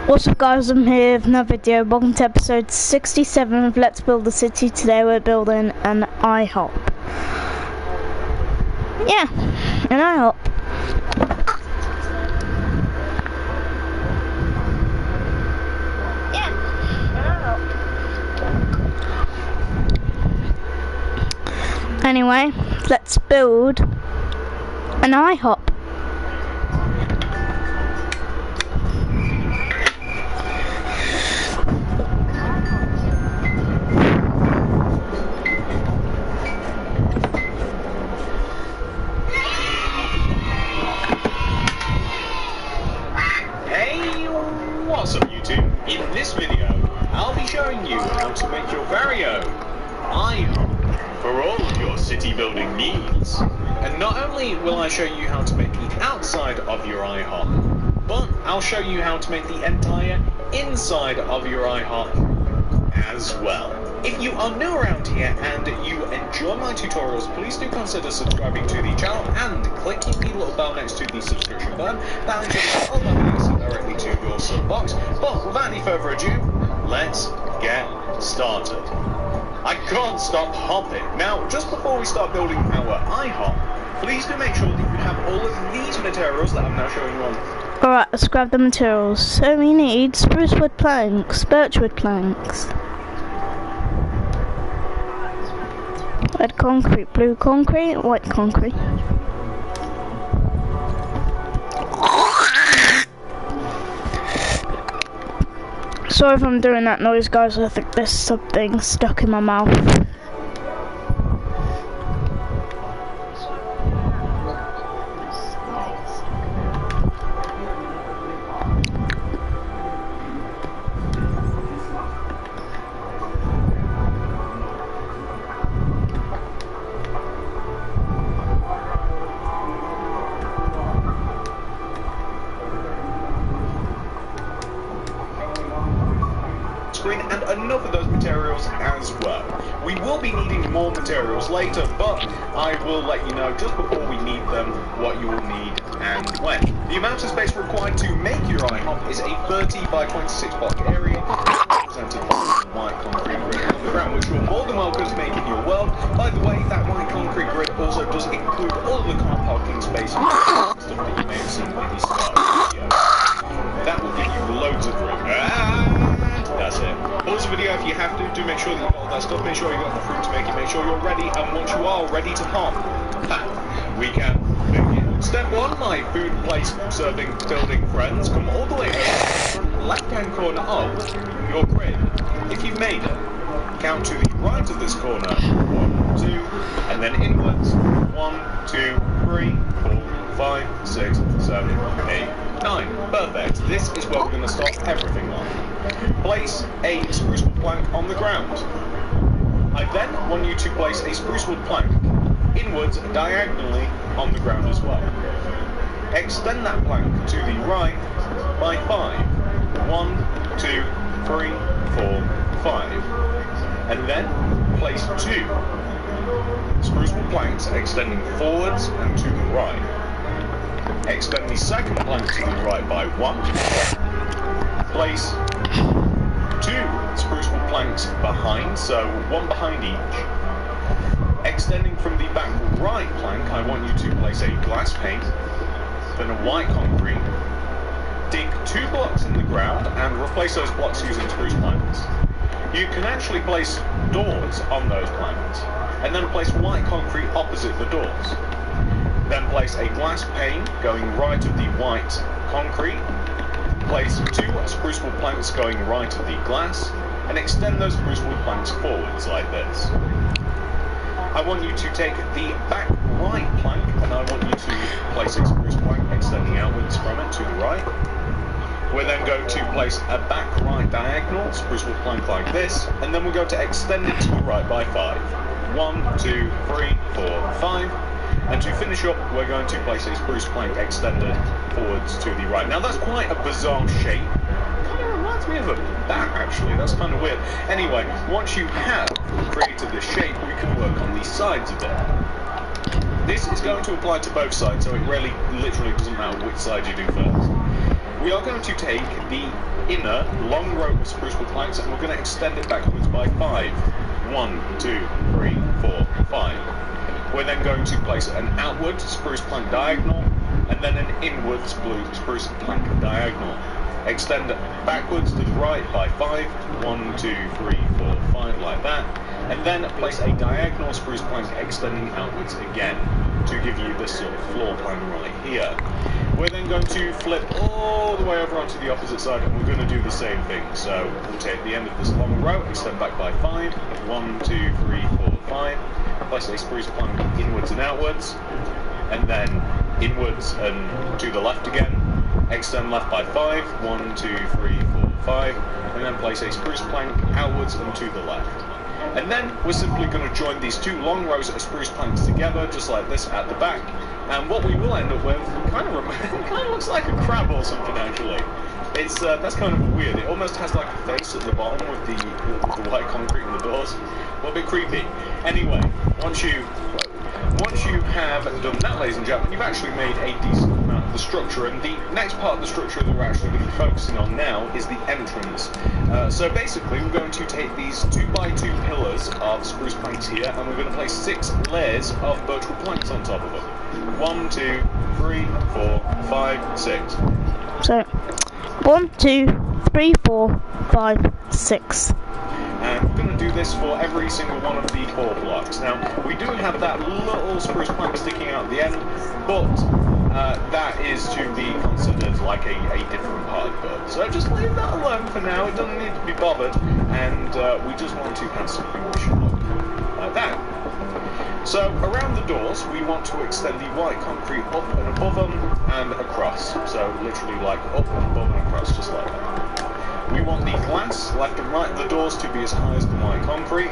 What's up guys, I'm here with another video. Welcome to episode 67 of Let's Build a City. Today we're building an IHOP. Yeah, an IHOP. Anyway, let's build an IHOP. What's up YouTube? In this video, I'll be showing you how to make your very own IHOP for all of your city building needs. And not only will I show you how to make the outside of your IHOP, but I'll show you how to make the entire inside of your IHOP as well. If you are new around here and you enjoy my tutorials, please do consider subscribing to the channel and clicking the little bell next to the subscription button. That ensures all my videos sent directly to your sub box. But without any further ado, let's get started. I can't stop hopping. Now, just before we start building our IHOP, please do make sure that you have all of these materials that I'm now showing you on. Alright, let's grab the materials. So we need spruce wood planks, birch wood planks, red concrete, blue concrete, white concrete. Sorry if I'm doing that noise guys, I think there's something stuck in my mouth. And enough of those materials as well. We will be needing more materials later, but I will let you know just before we need them what you will need and when. The amount of space required to make your IHOP is a 30 by 26 block area represented by white concrete grid on the ground, which you're more than welcome to make in your world. By the way, that white concrete grid also does include all of the car parking spaces stuff that you may have seen in the start of the video. That will give you loads of room. That's it. Pause the video if you have to. Do make sure that you've got all that stuff. Make sure you've got the fruit to make it. Make sure you're ready. And once you are ready to hop, we can begin. Step 1, my food place serving building friends. Come all the way over to the left-hand corner of your grid. If you've made it, count to the right of this corner. 1, 2, and then inwards. 1, 2, 3, 4, 5, 6, 7, 8, 9. Perfect. This is where we're going to start everything on. Place a spruce wood plank on the ground. I then want you to place a spruce wood plank inwards diagonally on the ground as well. Extend that plank to the right by 5. 1, 2, 3, 4, 5. And then place 2 spruce wood planks extending forwards and to the right. Extend the second plank to the right by 1. Place 2 spruce wood planks behind, so 1 behind each. Extending from the back right plank, I want you to place a glass pane, then a white concrete. Dig 2 blocks in the ground and replace those blocks using spruce planks. You can actually place doors on those planks, and then place white concrete opposite the doors. Then place a glass pane going right of the white concrete. Place 2 spruce wood planks going right of the glass, and extend those spruce wood planks forwards like this. I want you to take the back right plank, and I want you to place a spruce plank extending outwards from it to the right. We're then going to place a back right diagonal spruce wood plank like this, and then we're going to extend it to the right by 5. 1, 2, 3, 4, 5. And to finish up, we're going to place a spruce plank extended forwards to the right. Now that's quite a bizarre shape. Kind of reminds me of a bat, actually. That's kind of weird. Anyway, once you have created the shape, we can work on the sides of it. This is going to apply to both sides, so it really literally doesn't matter which side you do first. we are going to take the inner long row of spruce wood planks and we're going to extend it backwards by 5. 1, 2, 3, 4, 5. We're then going to place an outward spruce plank diagonal and then an inwards spruce plank diagonal. Extend it backwards to the right by 5. 1, 2, 3, 4, 5, like that. And then place a diagonal spruce plank extending outwards again to give you this sort of floor plan right here. We're then going to flip all the way over onto the opposite side and we're going to do the same thing. So we'll take the end of this long row, extend back by 5. 1, 2, 3, 4, 5. Place a spruce plank inwards and outwards. And then inwards and to the left again. Extend left by 5. 1, 2, 3, 4, 5. And then place a spruce plank outwards and to the left. And then we're simply going to join these two long rows of spruce planks together, just like this at the back. And what we will end up with kind of looks like a crab or something, actually. It's that's kind of weird. It almost has like a face at the bottom with the white concrete in the doors. A little bit creepy. Anyway, once you have done that, ladies and gentlemen, you've actually made a decent amount of the structure, and the next part of the structure that we're actually going to be focusing on now is the entrance. So basically, we're going to take these 2x2 pillars of spruce planks here, and we're going to place 6 layers of birchwood planks on top of them. 1, 2, 3, 4, 5, 6. So, 1, 2, 3, 4, 5, 6. And we're going to do this for every single one of the 4 blocks. Now, we do have that little spruce plank sticking out at the end, but that is to be considered like a different part of the bird. So just leave that alone for now. It doesn't need to be bothered, and we just want to have something which should look like that. So around the doors, we want to extend the white concrete up and above them and across. So literally like up and above and across, just like that. We want the glass left and right of the doors to be as high as the white concrete.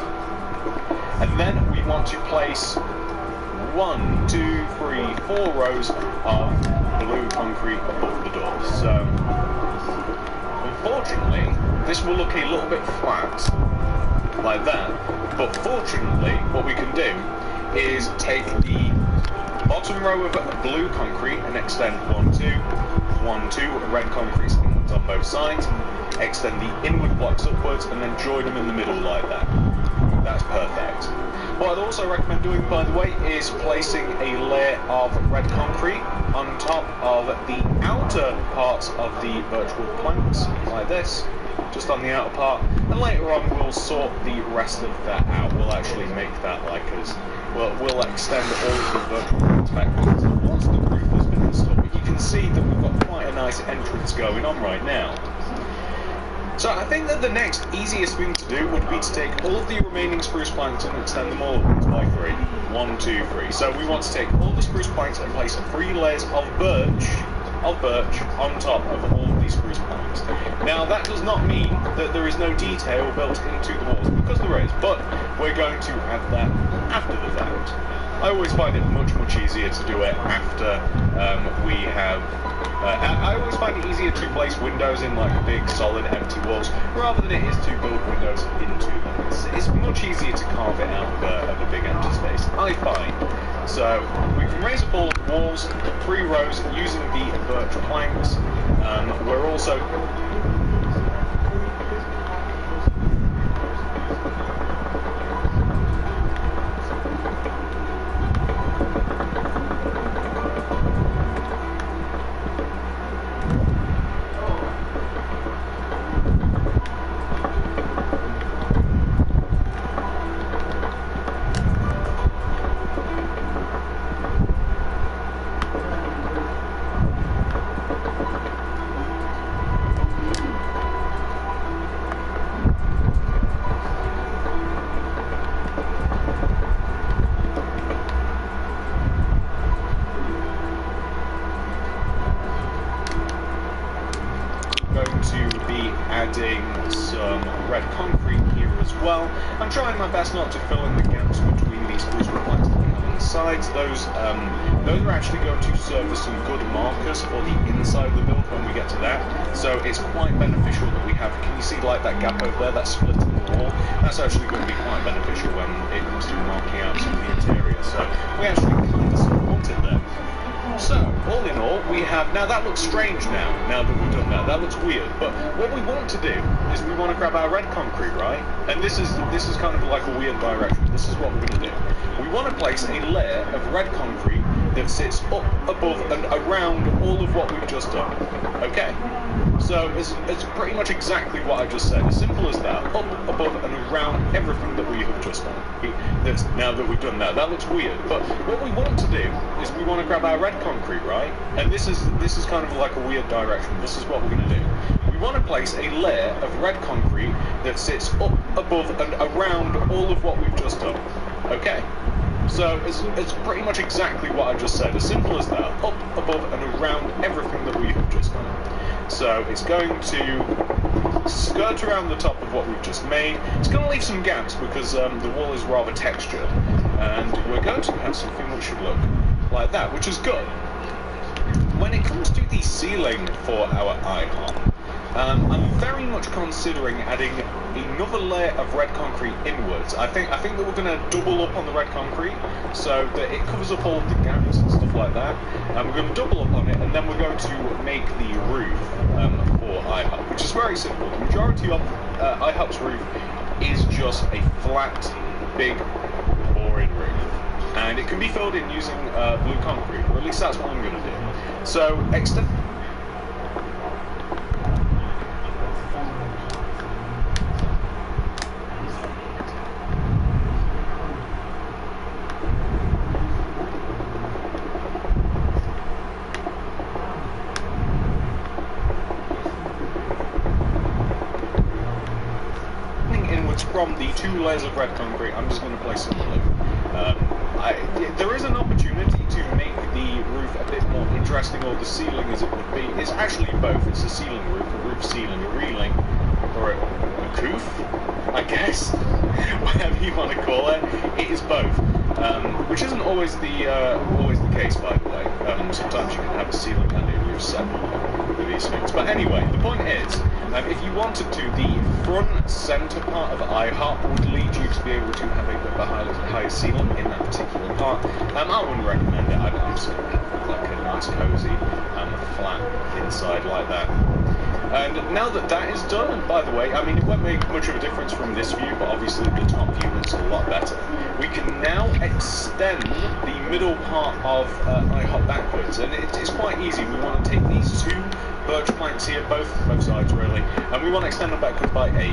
And then we want to place 1, 2, 3, 4 rows of blue concrete above the doors. So unfortunately, this will look a little bit flat like that. But fortunately, what we can do is take the bottom row of blue concrete and extend 1, 2, 1, 2 red concrete inwards on both sides, extend the inward blocks upwards, and then join them in the middle like that. That's perfect. What I'd also recommend doing, by the way, is placing a layer of red concrete on top of the outer parts of the birchwood planks, like this, just on the outer part, and later on we'll sort the rest of that out. We'll actually make that like as well. We'll extend all of the birchwood planks backwards once the roof has been installed. But you can see that we've got quite a nice entrance going on right now. So I think that the next easiest thing to do would be to take all of the remaining spruce planks and extend them all upwards by 3. 1, 2, 3. So we want to take all the spruce planks and place 3 layers of birch on top of all of these spruce planks. Now that does not mean that there is no detail built into the walls, because there is, but we're going to add that after the fact. I always find it much easier to do it after we have... I always find it easier to place windows in like big solid empty walls rather than it is to build windows into them. It's much easier to carve it out of a big empty space, I find. So we can raise up all of the walls, 3 rows using the birch planks. We're also... adding some red concrete here as well. I'm trying my best not to fill in the gaps between these spruce wood planks that we have on the sides. Those are actually going to serve as some good markers for the inside of the build when we get to that. So it's quite beneficial that we have, can you see like that gap over there, that split in the wall? That's actually going to be quite beneficial when it comes to marking out some of the interior. So we actually kind of want it there. So, all in all, we have... Now, that looks strange now that we've done that. That looks weird. But what we want to do is we want to grab our red concrete, right? And this is kind of like a weird direction. This is what we're going to do. We want to place a layer of red concrete that sits up above and around all of what we've just done. Okay? So, it's pretty much exactly what I just said. As simple as that. Up, above, and around everything that we have just done. Now that we've done that. That looks weird. But what we want to do is we want to grab our red concrete, right? And this is kind of like a weird direction. This is what we're going to do. We want to place a layer of red concrete that sits up, above, and around all of what we've just done. Okay? So it's pretty much exactly what I just said. As simple as that. Up, above, and around everything that we have just done. So it's going to skirt around the top of what we've just made. It's going to leave some gaps because the wall is rather textured. And we're going to have something which should look like that, which is good. When it comes to the ceiling for our IHOP, I'm very much considering adding another layer of red concrete inwards. I think that we're going to double up on the red concrete so that it covers up all of the gaps and stuff like that. And we're going to double up on it, and then we're going to make the roof for IHOP, which is very simple. The majority of IHOP's roof is just a flat, big, boring roof. And it can be filled in using blue concrete, or at least that's what I'm going to do. So, extend... inwards from the 2 layers of red concrete, I'm just going to place some blue. There is an opportunity to make the roof a bit more interesting, or the ceiling as it would be. It's actually both. It's a ceiling roof, a roof ceiling, a reeling, or a coof, I guess, whatever you want to call it. It is both, which isn't always the case, by the way. Sometimes you can have a ceiling and a roof separate with these things. But anyway, the point is, if you wanted to, the front centre part of IHOP would lead you to be able to have a bit of a higher ceiling in that particular part. I wouldn't recommend it. I'd sort of have like a nice cosy flat inside like that. And now that that is done, and by the way, I mean, it won't make much of a difference from this view, but obviously the top view looks a lot better. We can now extend the middle part of IHOP backwards, and it's quite easy. We want to take these 2 birch planks here, both sides really, and we want to extend them backwards by 8.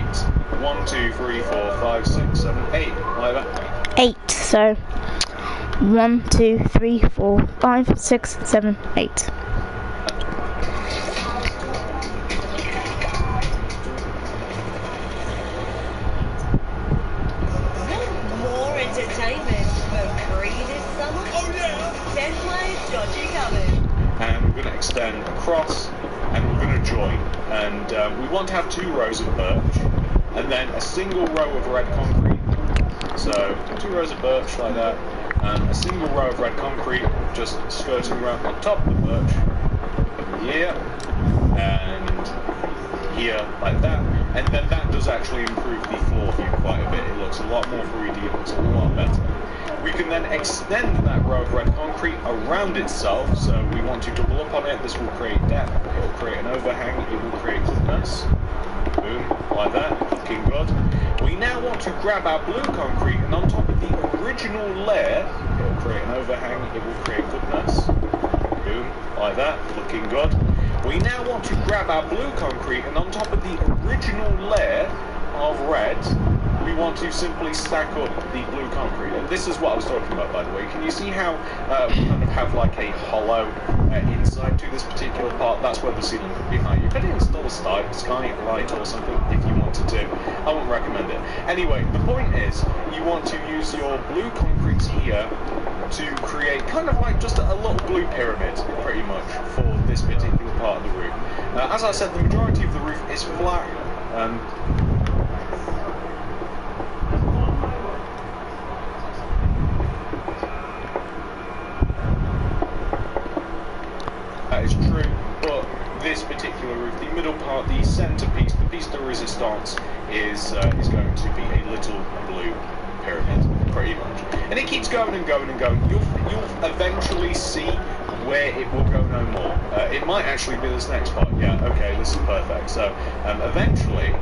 1, 2, 3, 4, 5, 6, 7, 8, like that. 8, so 1, 2, 3, 4, 5, 6, 7, 8. Entertainment for free this summer? Oh yeah! 10 players got you covered. And we're going to extend across, and we're going to join. And we want to have 2 rows of birch, and then a single row of red concrete. So 2 rows of birch like that, and a single row of red concrete just skirting around on top of the birch. Here, and here, like that. And then that does actually improve the floor view quite a bit. It looks a lot more 3D, it looks a lot better. We can then extend that row of red concrete around itself, so we want to double up on it. This will create depth, it will create an overhang, it will create goodness. Boom, like that, looking good. We now want to grab our blue concrete, and on top of the original layer, it will create an overhang, it will create goodness. Boom, like that, looking good. We now want to grab our blue concrete, and on top of the original layer of red, we want to simply stack up the blue concrete. And this is what I was talking about, by the way. Can you see how we kind of have like a hollow inside to this particular part? That's where the ceiling could be high. You could install a skylight or something if you wanted to. I wouldn't recommend it. Anyway, the point is, you want to use your blue concretes here to create kind of like just a little blue pyramid, pretty much, for this particular part of the roof. As I said, the majority of the roof is flat. That is true, but this particular roof, the middle part, the centerpiece, the piece de resistance, is going to be a little blue pyramid. pretty much. And it keeps going and going and going. You'll eventually see where it will go no more. It might actually be this next part. Yeah, okay, this is perfect. So, eventually,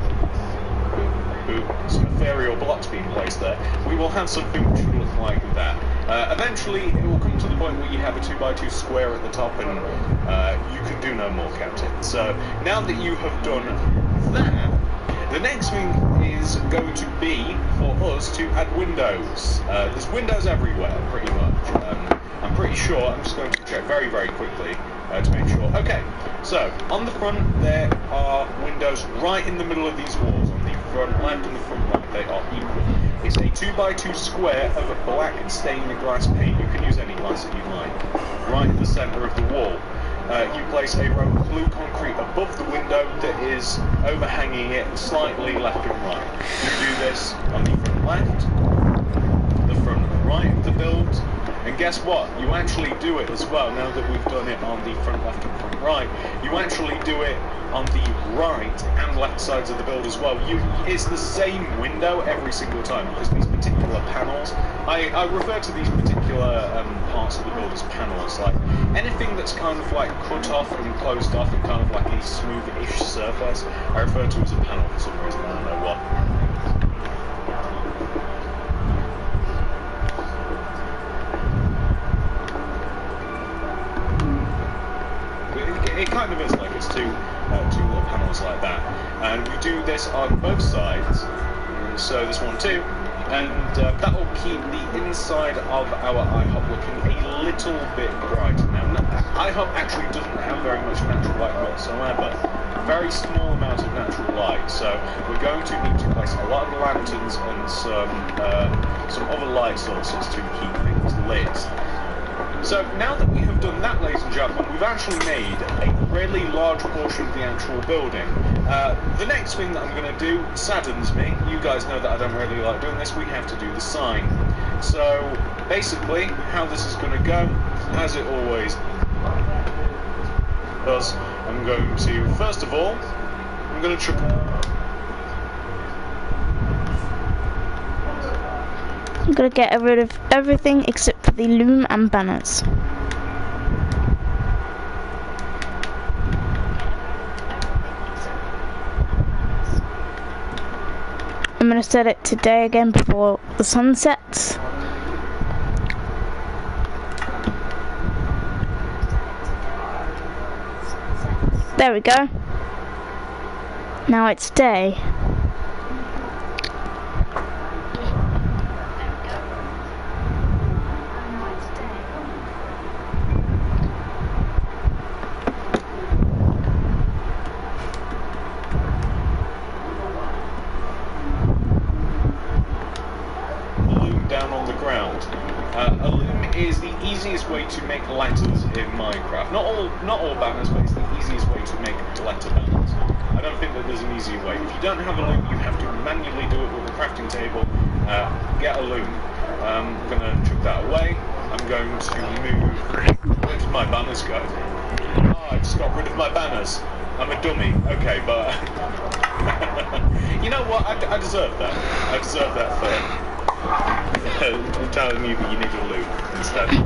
some ethereal blocks being placed there, we will have something which will look like that. Eventually, it will come to the point where you have a 2x2 square at the top, and you can do no more, Captain. So, now that you have done that, the next thing is going to be for us to add windows. There's windows everywhere, pretty much. I'm pretty sure. I'm just going to check very, very quickly to make sure. Okay, so on the front there are windows right in the middle of these walls. On the front left and the front right, they are equal. It's a 2x2 square of black stained glass paint. You can use any glass that you like. Right in the centre of the wall. You place a row of blue concrete above the window that is overhanging it slightly left and right. You do this on the front left, the front right of the build, and guess what? You actually do it as well, now that we've done it on the front left and front right, you actually do it on the right and left sides of the build as well. It's the same window every single time, because these particular panels, I refer to these particular parts of the build as panels, like anything that's kind of like cut off and closed off and kind of like a smooth-ish surface, I refer to as a panel for some reason, I don't know what. It kind of is like it's two little panels like that, and we do this on both sides. So this one too, and that will keep the inside of our IHOP looking a little bit brighter. Now, IHOP actually doesn't have very much natural light whatsoever. Very small amount of natural light, so we're going to need to place a lot of lanterns and some other light sources to keep things lit. So now that we have done that, ladies and gentlemen, we've actually made a really large portion of the actual building. The next thing that I'm going to do saddens me. You guys know that I don't really like doing this. We have to do the sign. So basically, how this is going to go, as it always does, I'm going to, first of all, I'm going to I'm gonna get rid of everything except for the loom and banners. I'm gonna set it to day again before the sun sets. There we go. Now it's day. A loom is the easiest way to make letters in Minecraft. Not all banners, but it's the easiest way to make letter banners. I don't think that there's an easier way. If you don't have a loom, you have to manually do it with a crafting table. Get a loom. I'm going to chuck that away. I'm going to move... Where did my banners go? Oh, I just got rid of my banners. I'm a dummy. Okay, but... you know what? I deserve that. I deserve that for... telling you that you need a loop instead of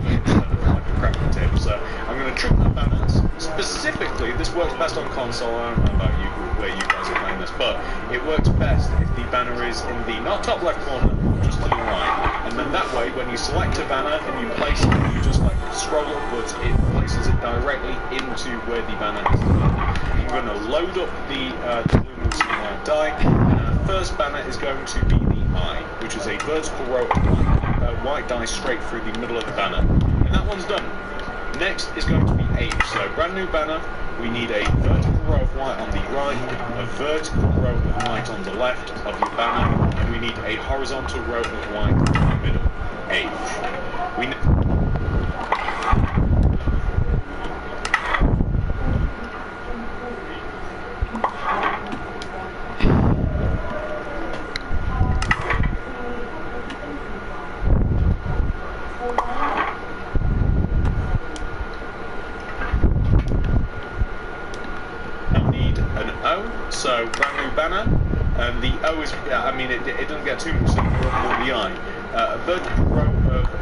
like a crafting table. So I'm going to trim my banners. Specifically, this works best on console. I don't know about you, where you guys are playing this, but it works best if the banner is in the not top left corner, just to the right. And then that way, when you select a banner and you place it, you just like scroll upwards, it places it directly into where the banner is. I'm going to load up the luminous light die. First banner is going to be the eye, which is a vertical row of white die straight through the middle of the banner. And that one's done. Next is going to be H. So brand new banner, we need a vertical row of white on the right, a vertical row of white on the left of your banner, and we need a horizontal row of white in the middle. H. So brand new banner, and the O is, I mean, it doesn't get too much than the I. a vertical row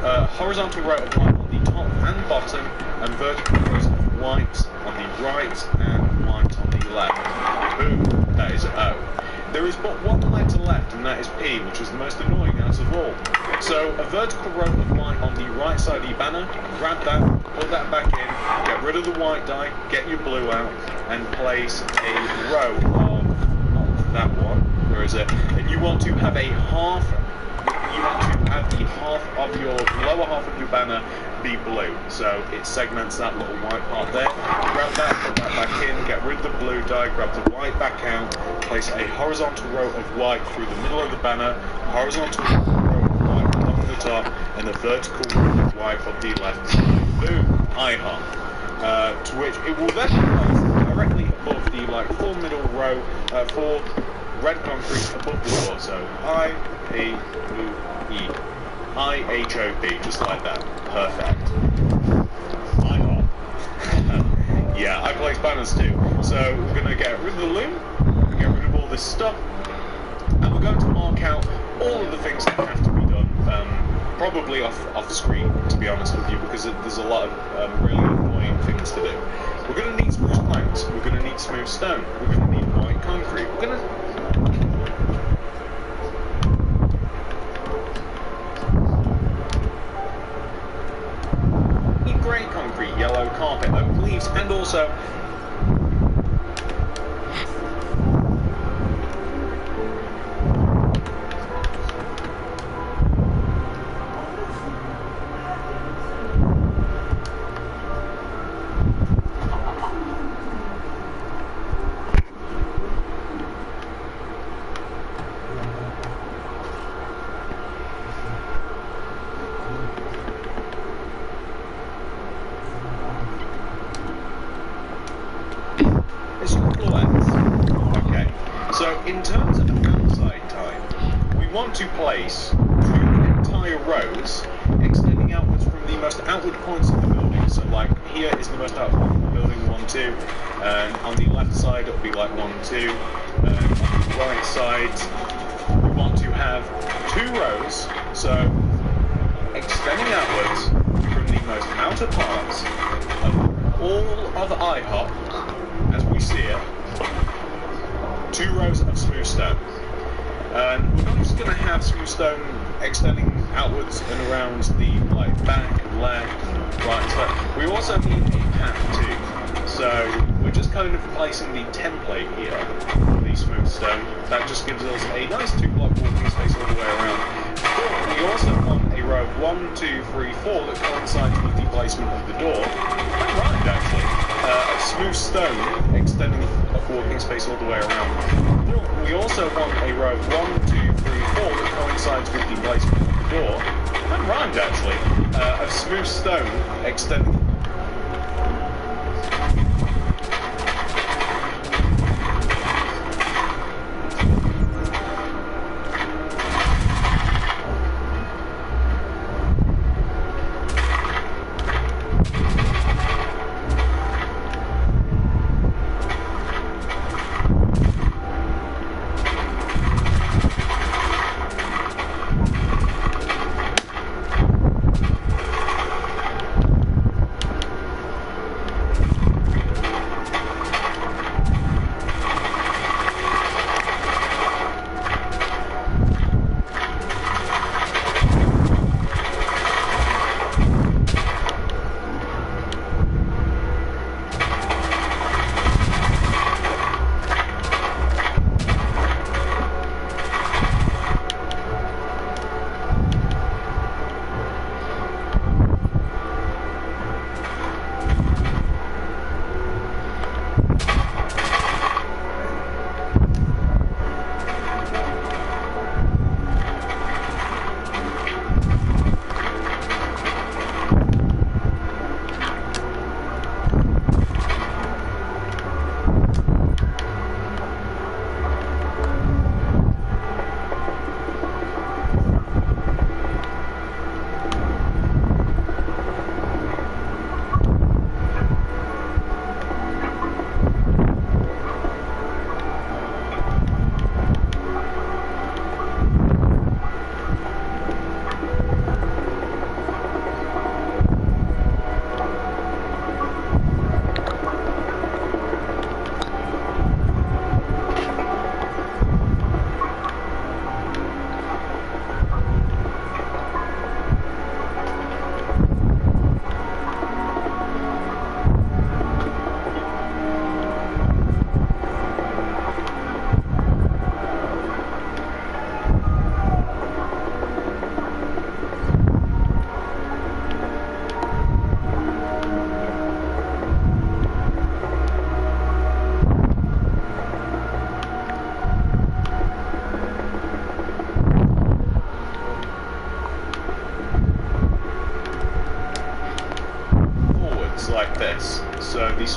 of horizontal row of white on the top and bottom, and vertical rows of white on the right and white on the left. Boom, that is O. There is but one letter left, and that is P, which is the most annoying out of all. So a vertical row of white on the right side of your banner, grab that, put that back in, get rid of the white die, get your blue out, and place a row of, not that one, where is it? And you want to have a half, you want to have the half of your, lower half of your banner be blue. So it segments that little white part there. Grab that, put that back in, get rid of the blue die, grab the white back out, place a horizontal row of white through the middle of the banner, horizontal row of white along the top, and a vertical row of white on the left side. Boom, IHOP. To which it will then be placed directly above the four middle row, four red concrete above the door. So IHOP, just like that. Perfect. IHOP. Yeah, I place banners too. So we're going to get rid of the loom, get rid of all this stuff, and we're going to mark out all of the things that have to be done, probably off screen, to be honest with you, because there's a lot of really annoying things to do. We're going to need smooth planks, we're going to need smooth stone, we're going to need white concrete, we're going to grey concrete, yellow carpet, oak leaves, and also in terms of outside time, we want to place 2 entire rows extending outwards from the most outward points of the building. So here is the most outward point of the building, 1, 2, and on the left side it'll be 1, 2, and on the right side we want to have 2 rows, so extending outwards from the most outer parts of all of IHOP as we see it. 2 rows of smooth stone, and we're not just going to have smooth stone extending outwards and around the back, left, and right side. We also need a path too, so we're just kind of placing the template here for the smooth stone. That just gives us a nice 2-block walking space all the way around. But we also want a row of 1, 2, 3, 4 that coincides with the placement of the door. That rhymed actually. Of smooth stone extending a walking space all the way around. We also want a row of 1, 2, 3, 4 that coincides with the placement of the door. That rhymed actually. Of smooth stone extending.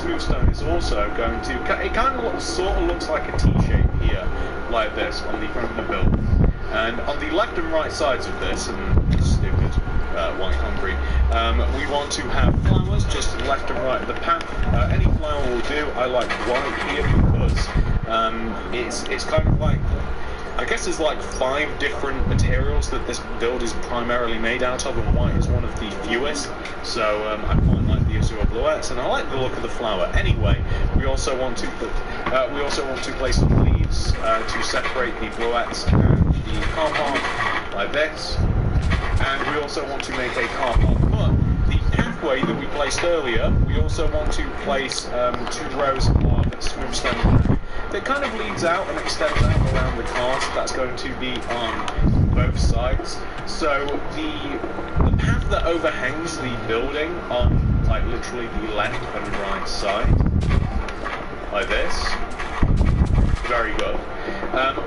smooth stone is also going to, it kind of sort of looks like a T-shape here, like this, on the front of the building. And on the left and right sides of this, and stupid white concrete, we want to have flowers just left and right of the path. Any flower will do. I like white here because it's kind of like, I guess there's like 5 different materials that this build is primarily made out of, and white is one of the fewest. So I quite like the azure bluettes, and I like the look of the flower. Anyway, we also want to place some leaves to separate the bluettes and the car park like this. And we also want to make a car park. But the pathway that we placed earlier, we also want to place 2 rows of smooth stone that kind of leads out and extends out around the cars. That's going to be on both sides. So the path that overhangs the building on like literally the left and right side, like this. Very good.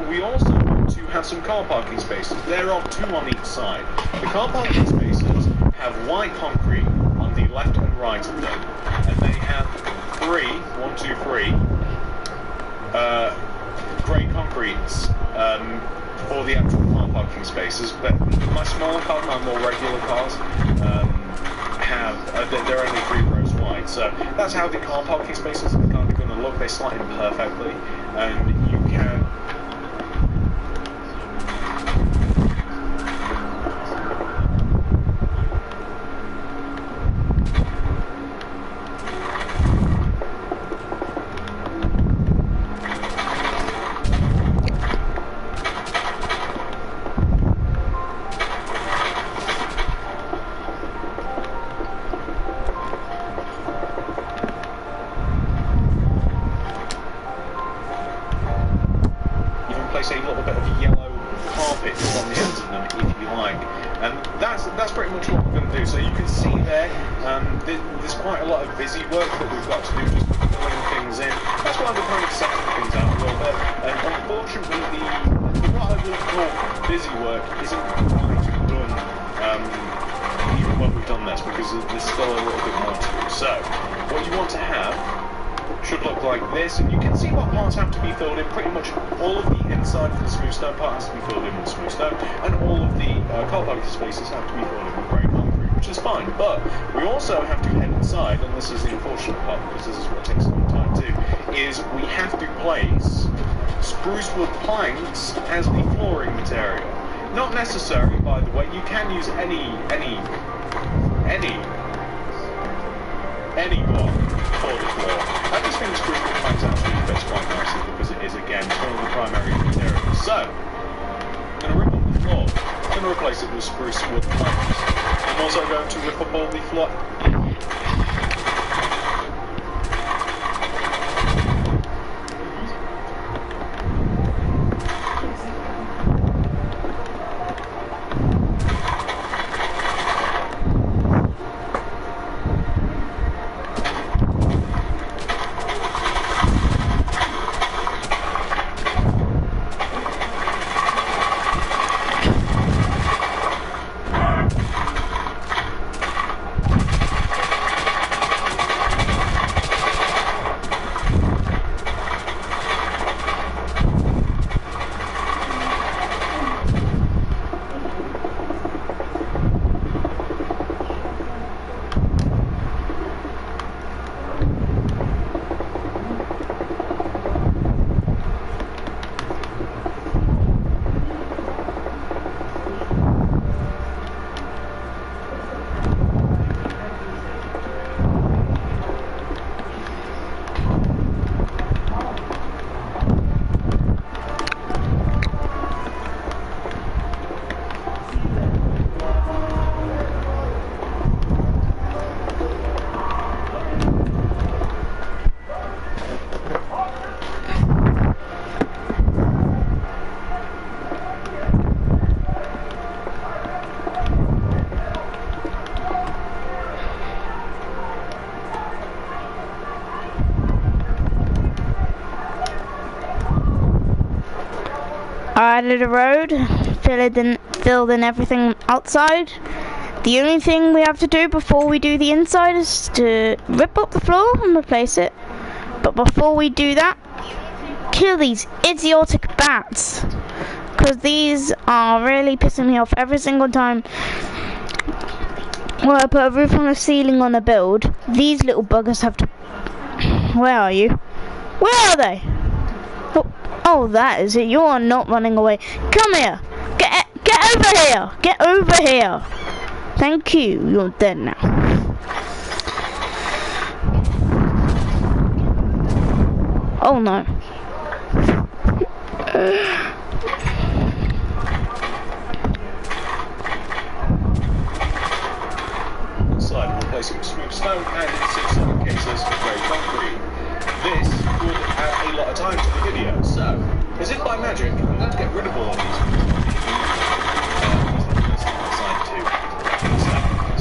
We also want to have some car parking spaces. There are 2 on each side. The car parking spaces have white concrete on the left and right of them, and they have 3 grey concretes for the actual car parking spaces. But my smaller cars, my more regular cars, they're only 3 rows wide. So that's how the car parking spaces are kind of going to look. They slot in perfectly, and you can. Place a little bit of yellow carpet on the ends of them if you like, and that's pretty much what we're going to do. So you can see there, there's quite a lot of busy work that we've got to do, just filling things in. That's why we're kind of setting things out a little bit, and unfortunately what I would call busy work isn't quite done even when we've done this, because there's still a little bit more to do. So what you want to have should look like this, and you can see what parts have to be filled in. Pretty much all of the inside of the smooth stone part has to be filled in with smooth stone, and all of the car parking spaces have to be filled in with grey concrete, which is fine. But we also have to head inside, and this is the unfortunate part, because this is what takes a long time too, is we have to place spruce wood planks as the flooring material. Not necessary, by the way. You can use any block for the floor. I just think spruce wood planks actually fits quite nicely, because it is, again, one of the primary materials. So, I'm going to rip up the floor. I'm going to replace it with spruce wood planks. I'm also going to rip up all the floor. I added a road, filled in everything outside. The only thing we have to do before we do the inside is to rip up the floor and replace it. But before we do that, kill these idiotic bats. Because these are really pissing me off every single time. Well, I put a roof on a ceiling on a build. These little buggers have to... Where are you? Where are they? Oh, that is it. You are not running away. Come here. Get over here. Get over here. Thank you. You're dead now. Oh no. Inside, replacing smooth stone and in some cases grey concrete. This would add a lot of time to the video, so as if by magic, I'm going to get rid of all of these.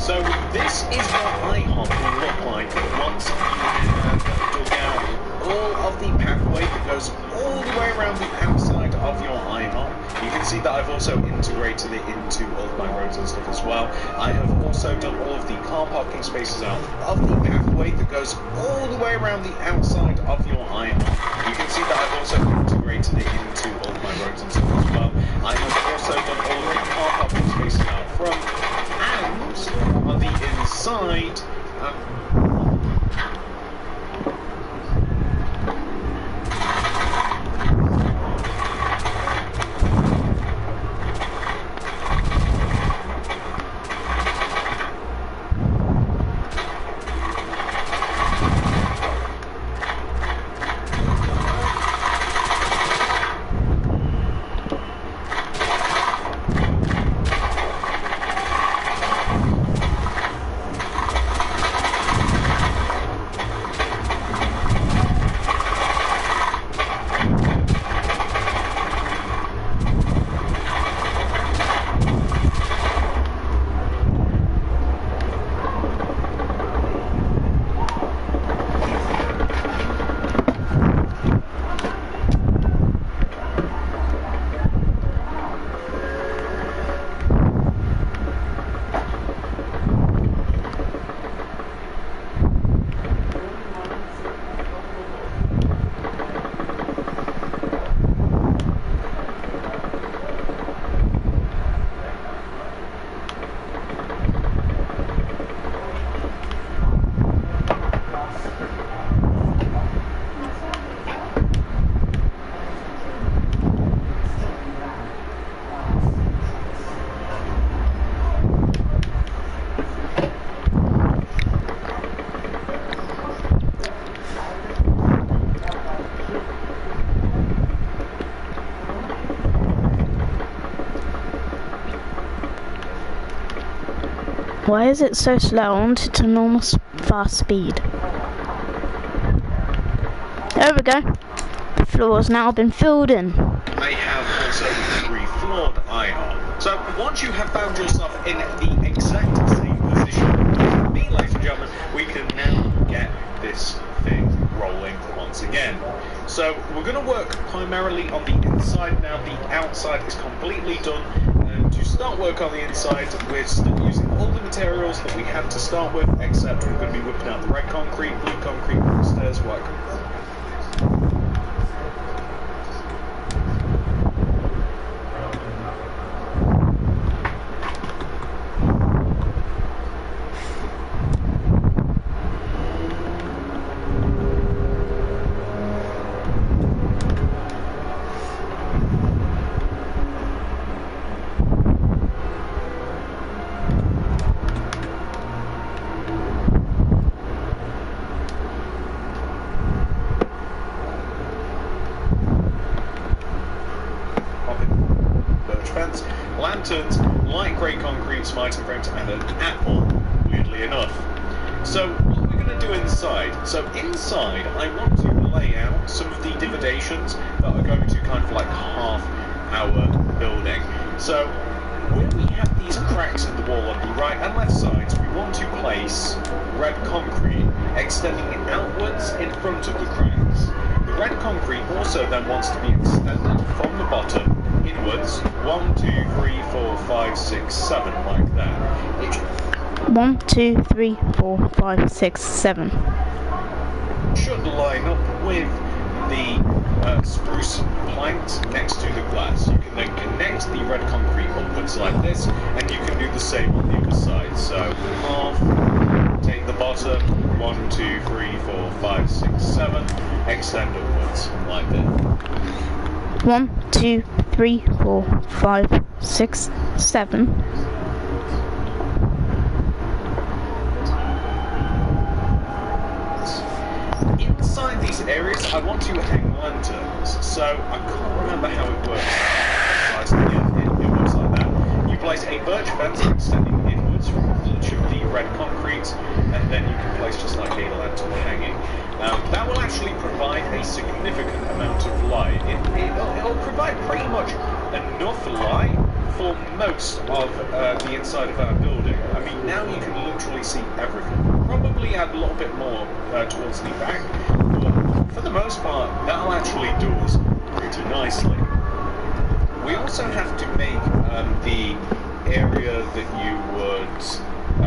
So this is what IHOP will look like once you have dug out all of the pathway that goes all the way around the outside of your IHOP. You can see that I've also integrated it into all of my roads and stuff as well. I have also done all of the car parking spaces out of the pathway that goes all the way around the outside of your IHOP. You can see that I've also integrated it into all of my roads and stuff as well. I have also done all of the car parking spaces out front. On the inside, why is it so slow? I want it to normal fast speed. There we go. The floor's now been filled in. I have also refloored IHOP. So once you have found yourself in the exact same position, me, ladies and gentlemen, we can now get this thing rolling once again. So we're going to work primarily on the inside now. The outside is completely done. To start work on the inside, we're still using all the materials that we had to start with, except we're going to be whipping out the red concrete, blue concrete, stairs, white concrete. Lanterns, light grey concrete, smiting frames, and an apple, weirdly enough. So what we're going to do inside, I want to lay out some of the dividations that are going to kind of like half our building. So where we have these cracks in the wall on the right and left sides, we want to place red concrete extending outwards in front of the cracks. The red concrete also then wants to be extended from the bottom in inwards. 1, 2, 3, 4, 5, 6, 7, like that. It 1, 2, 3, 4, 5, 6, 7. should line up with the spruce planks next to the glass. You can then connect the red concrete upwards like this, and you can do the same on the other side. So half, take the bottom, 1, 2, 3, 4, 5, 6, 7, extend upwards like that. 1, 2, 3, 4, 5, 6, 7. Inside these areas, I want to hang lanterns, so I can't remember how it works. It works like that. You place a birch fence extending inwards from each of the red concrete, and then you can place just like a lantern hanging. That will actually provide a significant amount of light. It'll provide pretty much enough light for most of the inside of our building. I mean, now you can literally see everything. Probably add a little bit more towards the back, but for the most part, that'll actually do us pretty nicely. We also have to make the area that you would,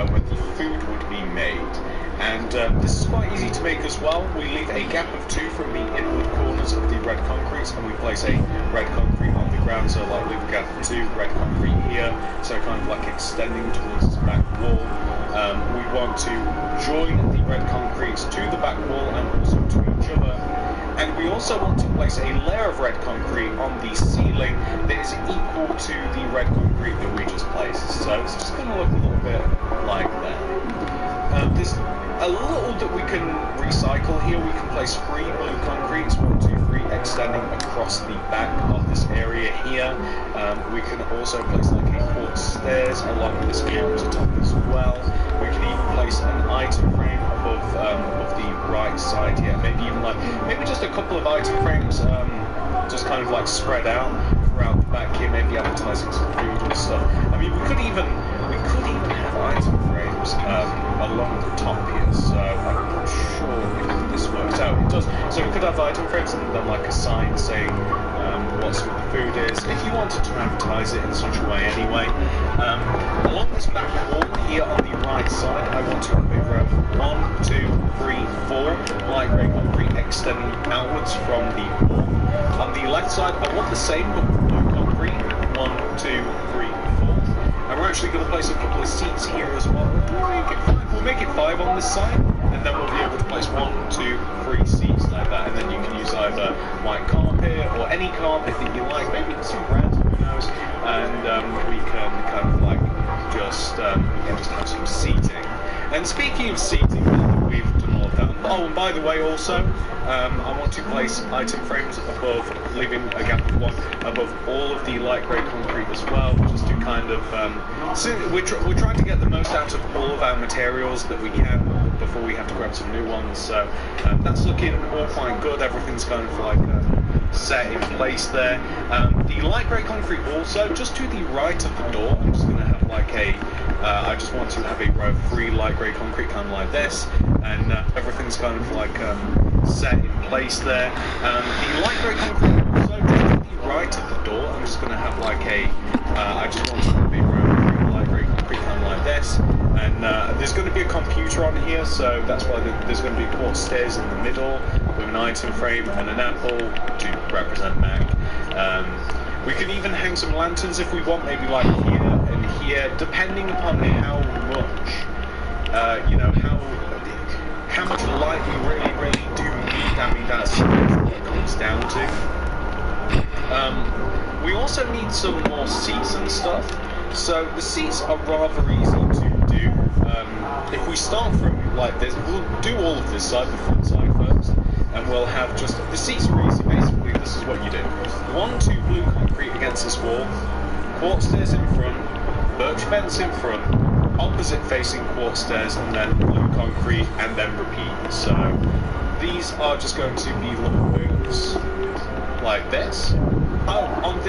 where the food would be made. And this is quite easy to make as well. We leave a gap of 2 from the inward corners of the red concrete, and we place a red concrete on the ground, so like leave a gap of 2, red concrete here, so kind of like extending towards the back wall. We want to join the red concrete to the back wall and also to each other. And we also want to place a layer of red concrete on the ceiling that is equal to the red concrete that we just placed. So it's just going to look a little bit like that. There's a little that we can recycle here. We can place 3 blue concretes, 1, 2, 3, extending across the back of this area here. We can also place like a quartz stairs along this countertop as well. We can even place an item frame above the right side here. Maybe even maybe just a couple of item frames, just kind of like spread out throughout the back here. Maybe advertising some food and stuff. I mean, we could even have item frames along the top here. So I'm not sure if this works out. It does. So we could have item frames and then like a sign saying what sort of food is, if you wanted to advertise it in such a way anyway. Along this back wall here on the right side, I want to have a row of 1, 2, 3, 4 light grey concrete extending outwards from the wall. On the left side, I want the same but blue concrete, 1, 2, 3, 4. And we're actually going to place a couple of seats here as well. We'll make it 5 on this side, and then we'll be able to place 1, 2, 3 seats like that, and then you can use either white carpet or any carpet that you like, maybe some red, who knows, and we can kind of like just have some seating. And speaking of seating, now that we've done all of that, oh, and by the way, also, I want to place item frames above, leaving a gap of 1 above all of the light grey concrete as well, just to kind of, so we're trying to get the most out of all of our materials that we can before we have to grab some new ones. So that's looking all quite good. Everything's kind of like set in place there. The light grey concrete also, just to the right of the door, I'm just going to have like a, I just want to have a row of 3 light grey concrete kind of like this, and everything's kind of like set in place there. The light grey concrete also, just to the right of the door, I'm just going to have like a, I just want to have a row of 3 light grey concrete kind of like this. And there's going to be a computer on here, so that's why there's going to be quartz stairs in the middle with an item frame and an apple to represent Mac. We can even hang some lanterns if we want, maybe like here and here, depending upon how much, how much light we really do need. I mean, that's what it comes down to. We also need some more seats and stuff. So the seats are rather easy to do. If we start from like this, we'll do all of this side, the front side first, and we'll have just, the seats are easy. Basically, this is what you do. 1, 2 blue concrete against this wall, quartz stairs in front, birch fence in front, opposite facing quartz stairs, and then blue concrete, and then repeat. So these are just going to be little booths like this. On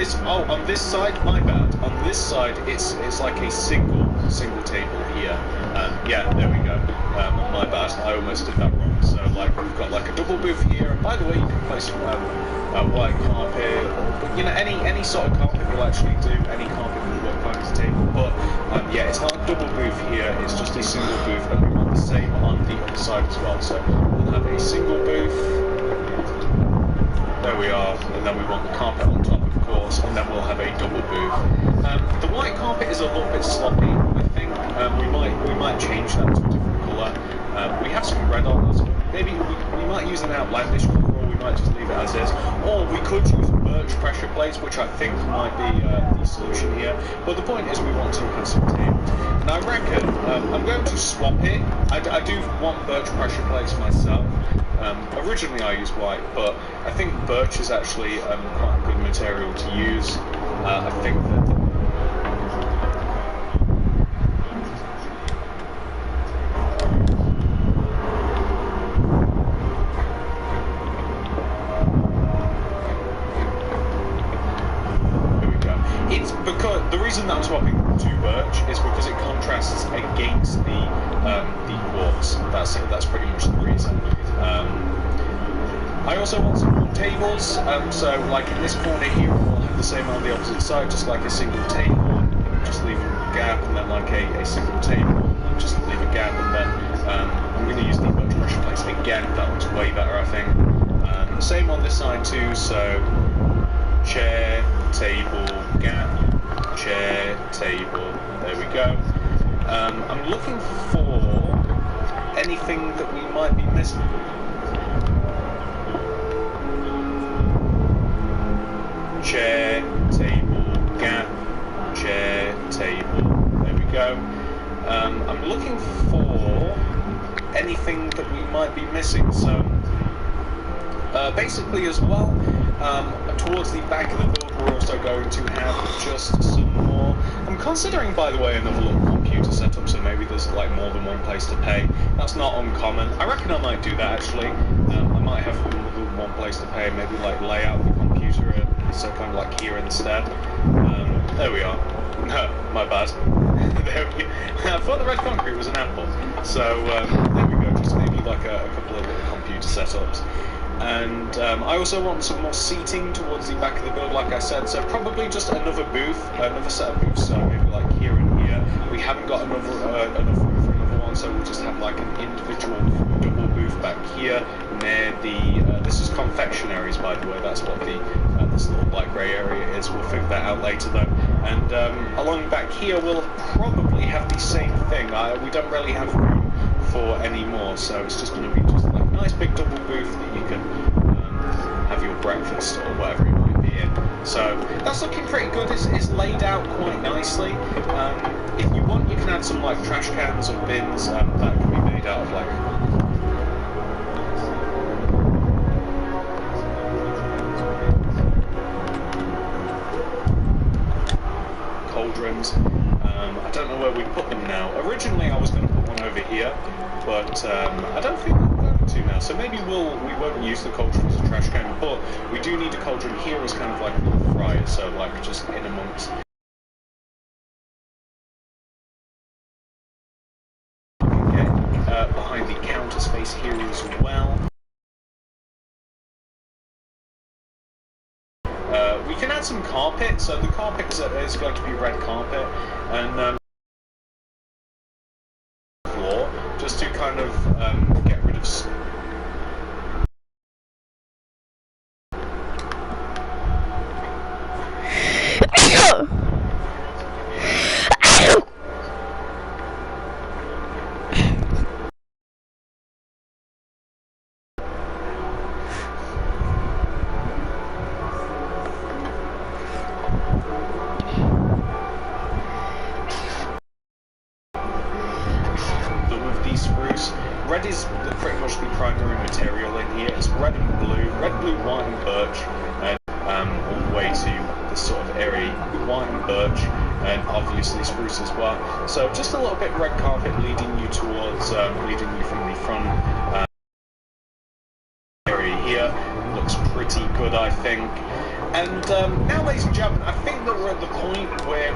this side, my bad. On this side, it's like a single table here. Yeah, there we go. My bad. I almost did that wrong. So like we've got like a double booth here. And by the way, you can place white carpet, or any sort of carpet carpet will actually do. Any carpet will work fine as a table, but yeah, it's not a double booth here, it's just a single booth, and we want the same on the other side as well. So we'll have a single booth, there we are, and then we want the carpet on top, of course, and then we'll have a double booth. The white carpet is a little bit sloppy, I think. We might change that to a different colour. We have some red on us. Maybe we might use an outlandish colour, or we might just leave it as is. Or we could use birch pressure plates, which I think might be the solution here. But the point is we want to have some tables. And I reckon I'm going to swap it. I do want birch pressure plates myself. Originally I used white, but I think birch is actually quite a good material to use. I think that... It's because the reason that I'm swapping to birch is because it contrasts against the quartz. That's pretty much the reason. I also want some more tables. So like in this corner here, we'll have the same on the opposite side, just like a single table, just leave a gap, and then like a single table, just leave a gap, and then I'm going to use the birch pressure plates again. That looks way better, I think. Same on this side too. So chair, table, gap, chair, table, there we go. I'm looking for anything that we might be missing. Chair, table, gap, chair, table, there we go. I'm looking for anything that we might be missing, so basically as well, towards the back of the build we're also going to have just some more. I'm considering, by the way, another little computer setup, so maybe there's like more than one place to pay. That's not uncommon. I reckon I might do that actually. I might have more than one place to pay, maybe like lay out the computer so kind of like here instead. There we are. No, my bad. There we go. I thought the red concrete was an apple. So there we go, just maybe like a couple of little computer setups. And I also want some more seating towards the back of the build, like I said, so probably just another booth, another set of booths, so maybe like here and here. We haven't got enough room for another one, so we'll just have like an individual double booth back here near the, this is confectionaries, by the way, that's what the this little light grey area is. We'll figure that out later though. And along back here we'll probably have the same thing. We don't really have room for any more, so it's just going to be just like a nice big double booth that you can have your breakfast or whatever it might be in. So that's looking pretty good. It's laid out quite nicely. If you want, you can add some like trash cans or bins that can be made out of like cauldrons. I don't know where we put them now. Originally I was going to put one over here, but I don't think we're going to now. So maybe we won't use the cauldron as a trash can, but we do need a cauldron here as kind of like a little fryer, so like just in amongst. Okay, behind the counter space here as well. We can add some carpet, so the carpet is going to be red carpet, and floor, just to kind of get rid of. Red is pretty much the primary material in here. It's red, blue, white and birch, and all the way to this sort of area, white and birch, and obviously spruce as well. So just a little bit red carpet leading you towards, leading you from the front area here. Looks pretty good, I think. And now, ladies and gentlemen, I think that we're at the point where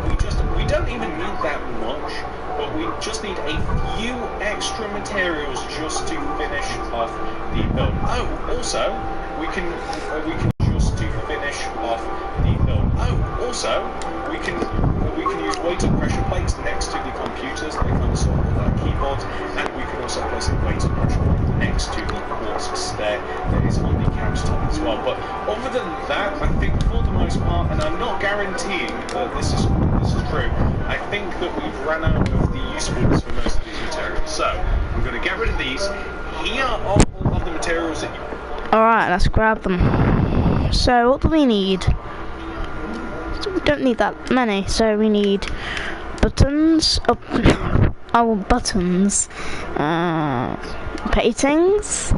we don't even need that much, but we just need a few extra materials just to finish off the build. Oh, also, we can just to finish off the build. Oh, so, we can use weighted pressure plates next to the computers. They kind of sort of look like keyboards, and we can also place a weighted pressure plate next to the quartz stair that is on the countertop as well. But other than that, I think for the most part, and I'm not guaranteeing that this is true, I think that we've run out of the usefulness for most of these materials. So I'm going to get rid of these. Here are all of the materials that you... Alright, let's grab them. So what do we need? So we don't need that many, so we need buttons. Oh, I want buttons. Paintings.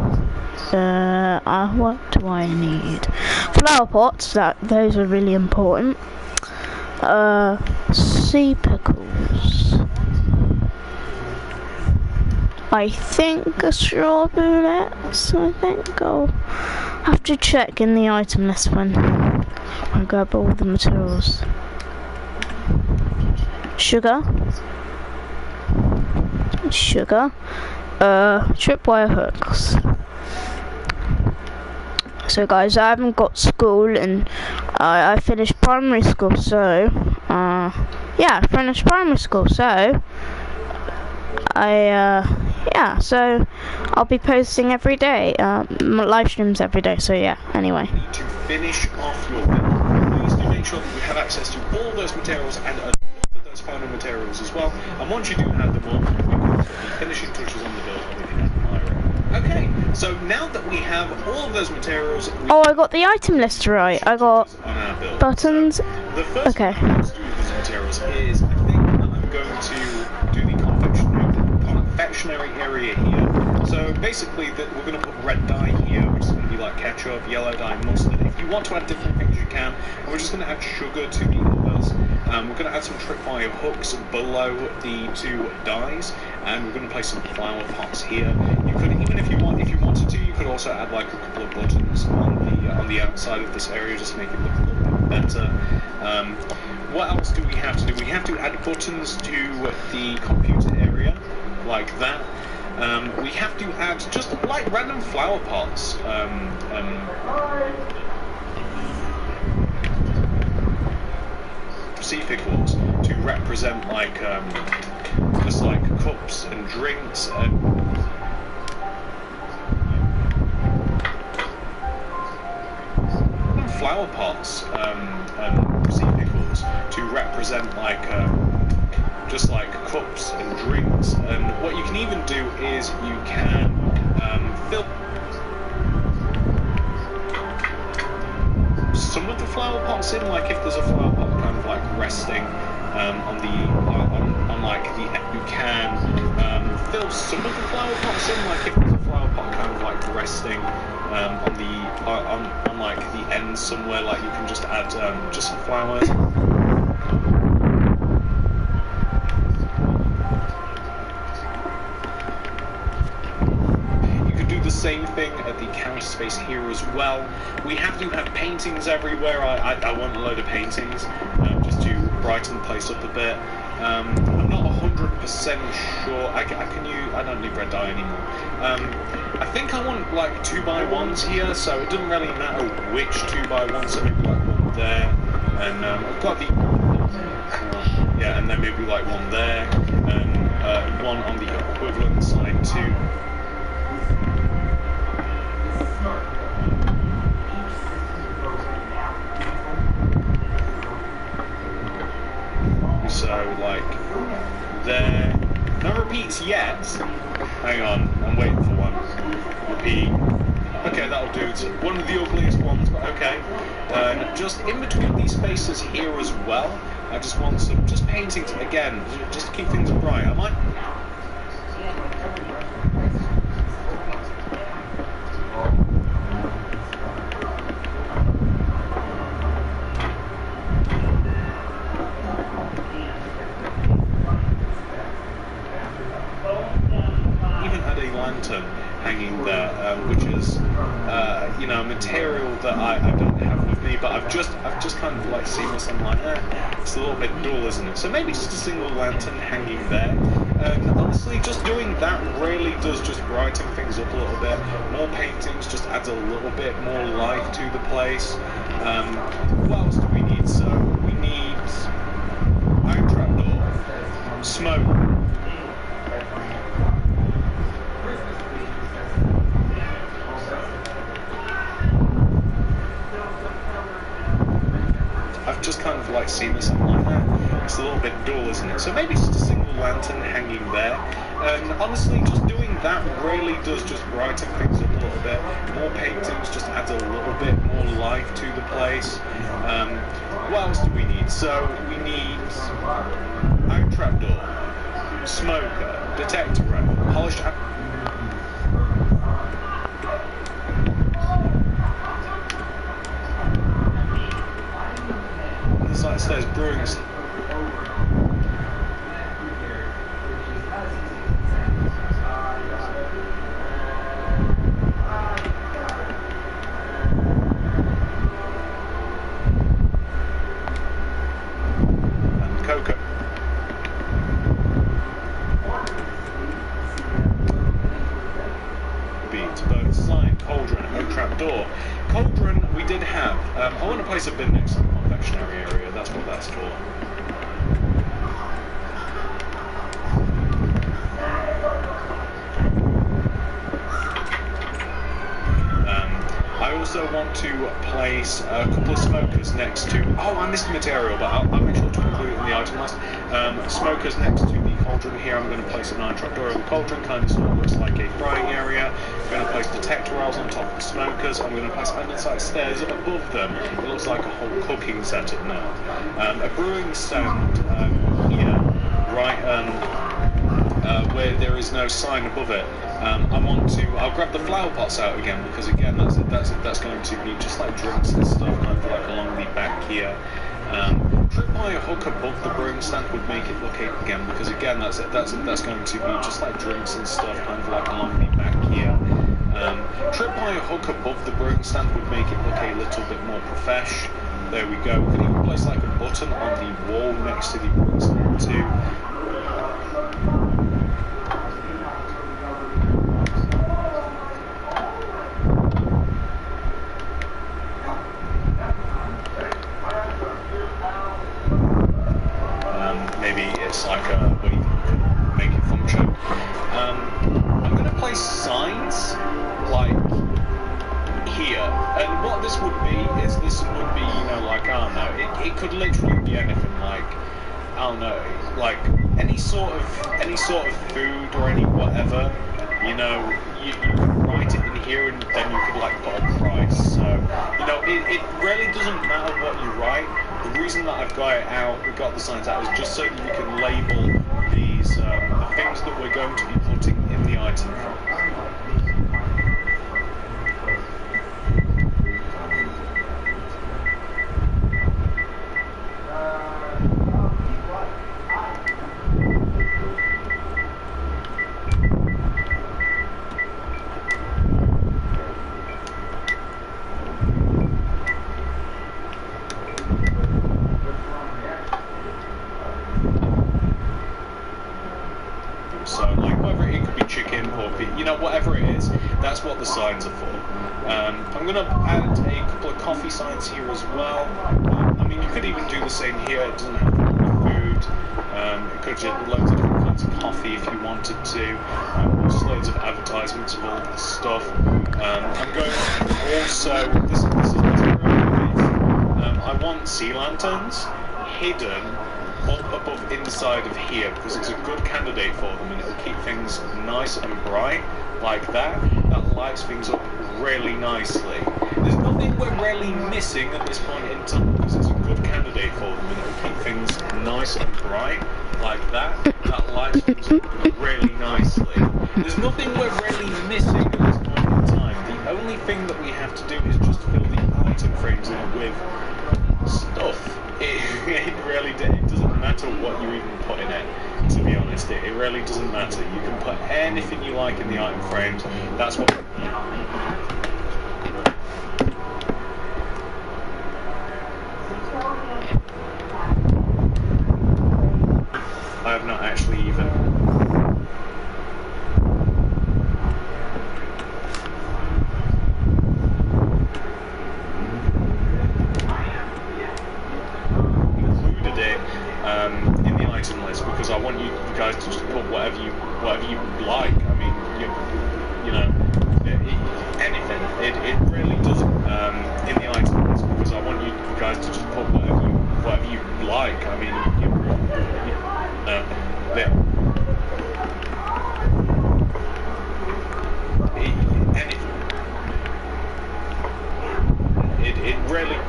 What do I need? Flower pots. Those are really important. Sea pickles. I think a straw bullets. I think I'll have to check in the item list when I grab all the materials. Sugar. Tripwire hooks. So guys, I haven't got school and I finished primary school, so yeah, I finished primary school, so yeah, so I'll be posting every day, live streams every day, so yeah, anyway. To finish off your build, please do make sure that you have access to all those materials and enough of those final materials as well, and once you do have them all, we can put the finishing touches on the build and we can admire it. Okay, so now that we have all of those materials... Oh, I got the item list right. I got buttons. So the first thing I'm going to do with these materials is, I think that I'm going to do the confectionery area here. So basically, we're going to put red dye here, which is going to be like ketchup, yellow dye, mustard. If you want to add different things, you can. And we're just going to add sugar to the others. We're going to add some tripwire hooks below the two dyes, and we're going to place some flower pots here. You could, even if you wanted to, you could also add like a couple of buttons on the outside of this area, just to make it look a little bit better. What else do we have to do? We have to add buttons to the computer area, like that. We have to add just like random flower pots. Sea pickles to represent like just like cups and drinks and flower pots, sea pickles to represent like just like cups and drinks. And what you can even do is you can fill some of the flower pots in, like if there's a flower pot kind of like resting on like the end, you can fill some of the flower pots in, like if there's a flower pot kind of like resting on like the end somewhere, like you can just add just some flowers. The same thing at the counter space here as well. We have to have paintings everywhere. I want a load of paintings just to brighten the place up a bit. I'm not 100% sure. I don't need red dye anymore. I think I want like 2x1s here, so it doesn't really matter which 2x1, so maybe like one there, and I've got the yeah, and then maybe like one there, and one on the equivalent side too. So, like, there. No repeats yet. Hang on, I'm waiting for one. Repeat. Okay, that'll do. It's one of the ugliest ones, but okay. Just in between these spaces here as well, I just want some paintings again, just to keep things bright. I might. Hanging there, which is you know, a material that I don't have with me, but I've just kind of like seen this and I'm like, it's a little bit dull, isn't it? So maybe just a single lantern hanging there. And honestly, just doing that really does just brighten things up a little bit. More paintings just adds a little bit more life to the place. What else do we need? So we need just kind of like seen this, I'm like, it's a little bit dull, isn't it? So maybe just a single lantern hanging there. And honestly, just doing that really does just brighten things up a little bit. More paintings just adds a little bit more life to the place. What else do we need? So we need iron trapdoor, smoker, detector rail, polished. It's like it says brewing. Cauldron we did have. I want to place a bin next to the confectionery area, that's what that's for. I also want to place a couple of smokers next to... Oh, I missed a material, but I'll make sure to include it in the item list. Smokers next to the cauldron here. I'm going to place an iron trapdoor in the cauldron, kind of sort of looks like a frying area. I'm going to place detector rails on top of the smokers. I'm going to place andesite stairs above them. It looks like a whole cooking setup now. A brewing stand here, right, where there is no sign above it. I'll grab the flower pots out again, because again that's going to be just like drinks and stuff, kind of like along the back here. Trip by a hook above the brewing stand would make it look again, because again that's going to be just like drinks and stuff, kind of like along the back here. Trip by a hook above the brewing stand would make it look a little bit more profesh. There we go. We can even place like a button on the wall next to the brewing stand too. Maybe it's like a way you can make it function. I'm going to place signs like here, and what this would be is like, I don't know, it could literally be anything, like, I don't know, like any sort of food or any whatever, you know, you could write it in here and then you could like put a price. So, you know, it really doesn't matter what you write. The reason that I've got the signs out is just so that we can label these the things that we're going to be putting in the item from. So, like, whether it could be chicken or you know, whatever it is, that's what the signs are for. I'm going to add a couple of coffee signs here as well. I mean, you could even do the same here. It doesn't have to be food. It could just loads of different kinds of coffee if you wanted to. Just loads of advertisements of all this stuff. I'm going to also, this is I want sea lanterns hidden up above inside of here, because it's a good candidate for them and it'll keep things nice and bright like that. That lights things up really nicely. There's nothing we're really missing at this point in time, because it's a good candidate for them and it'll keep things nice and bright like that. That lights things up really nicely. There's nothing we're really missing at this point in time. The only thing that we have to do is just fill the item frames in with stuff. It really it doesn't matter what you even put in it, to be honest. It really doesn't matter. You can put anything you like in the item frames. That's what... I have not actually even... in the item list, because I want you guys to just put whatever you like. I mean, you know, anything. It really doesn't in the item list, because I want you guys to just put whatever whatever you like. I mean, yeah. It really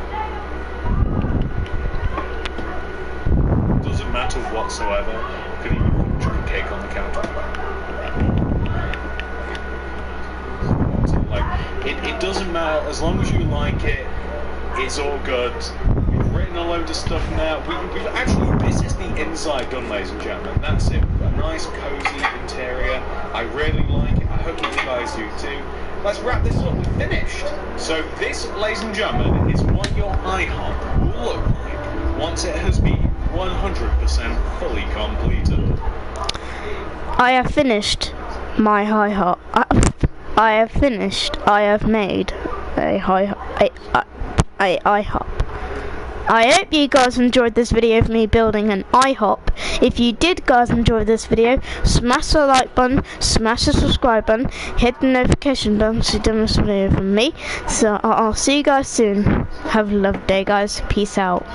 doesn't matter whatsoever. You can even put a cake on the counter. Like, it doesn't matter as long as you like it. It's all good. We've written a load of stuff now. We've actually, this is the inside done, ladies and gentlemen. That's it. A nice, cozy interior. I really like it. I hope you guys do too. Let's wrap this up and finished. So this, ladies and gentlemen, is what your IHOP will look like once it has been 100% fully completed. I have finished my IHOP. I have finished. I have made a IHOP. I hope you guys enjoyed this video of me building an IHOP. If you did guys enjoy this video, smash the like button, smash the subscribe button, hit the notification button so you don't miss a video from me. So I'll see you guys soon. Have a lovely day guys. Peace out.